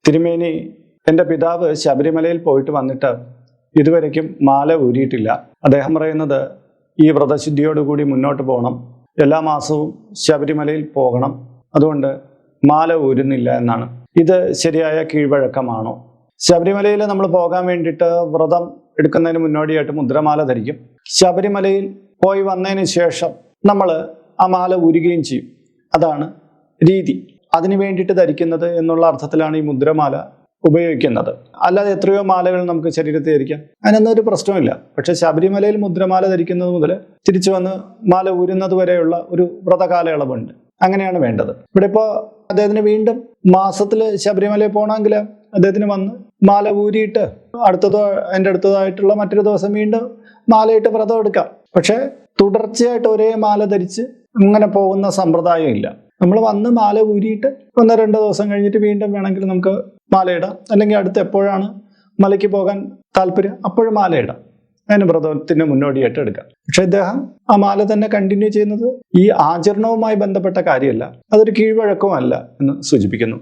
തിരുമേനി, എൻ്റെ പിതാവ് ശബരിമലയിൽ പോയിട്ട് വന്നിട്ട് ഇതുവരയ്ക്കും മാല ഊരിയിട്ടില്ല. അദ്ദേഹം പറയുന്നത് ഈ വ്രതശുദ്ധിയോടുകൂടി മുന്നോട്ട് പോകണം, എല്ലാ മാസവും ശബരിമലയിൽ പോകണം, അതുകൊണ്ട് മാല ഊരുന്നില്ല എന്നാണ്. ഇത് ശരിയായ കീഴ്വഴക്കമാണോ? ശബരിമലയിൽ നമ്മൾ പോകാൻ വേണ്ടിയിട്ട് വ്രതം എടുക്കുന്നതിന് മുന്നോടിയായിട്ട് മുദ്രമാല ധരിക്കും. ശബരിമലയിൽ പോയി വന്നതിന് ശേഷം നമ്മൾ ആ മാല ഊരുകയും ചെയ്യും. അതാണ് രീതി. അതിനു വേണ്ടിയിട്ട് ധരിക്കുന്നത് എന്നുള്ള അർത്ഥത്തിലാണ് ഈ മുദ്രമാല ഉപയോഗിക്കുന്നത്. അല്ലാതെ എത്രയോ മാലകൾ നമുക്ക് ശരീരത്തിൽ ധരിക്കാം, അതിനൊന്നും ഒരു പ്രശ്നമില്ല. പക്ഷെ ശബരിമലയിൽ മുദ്രമാല ധരിക്കുന്നത് മുതൽ തിരിച്ചു വന്ന് മാല ഊരുന്നത് വരെയുള്ള ഒരു വ്രതകാലയളവുണ്ട്. അങ്ങനെയാണ് വേണ്ടത്. ഇവിടെ ഇപ്പോൾ അദ്ദേഹത്തിന് വീണ്ടും മാസത്തിൽ ശബരിമലയിൽ പോകണമെങ്കിൽ അദ്ദേഹത്തിന് വന്ന് മാല ഊരിയിട്ട് അതിൻ്റെ അടുത്തതായിട്ടുള്ള മറ്റൊരു ദിവസം വീണ്ടും മാലയിട്ട് വ്രതം എടുക്കാം. പക്ഷെ തുടർച്ചയായിട്ട് ഒരേ മാല ധരിച്ച് അങ്ങനെ പോകുന്ന സമ്പ്രദായം ഇല്ല. നമ്മൾ വന്ന് മാല ഊരിയിട്ട് 1-2 ദിവസം കഴിഞ്ഞിട്ട് വീണ്ടും വേണമെങ്കിൽ നമുക്ക് മാലയിടാം. അല്ലെങ്കിൽ അടുത്ത് എപ്പോഴാണ് മലയ്ക്ക് പോകാൻ താല്പര്യം അപ്പോഴും മാലയിടാം. അതിന് വ്രതത്തിന് മുന്നോടിയായിട്ട് എടുക്കാം. പക്ഷെ ഇദ്ദേഹം ആ മാല തന്നെ കണ്ടിന്യൂ ചെയ്യുന്നത് ഈ ആചരണവുമായി ബന്ധപ്പെട്ട കാര്യമല്ല, അതൊരു കീഴ്വഴക്കവും അല്ല എന്ന് സൂചിപ്പിക്കുന്നു.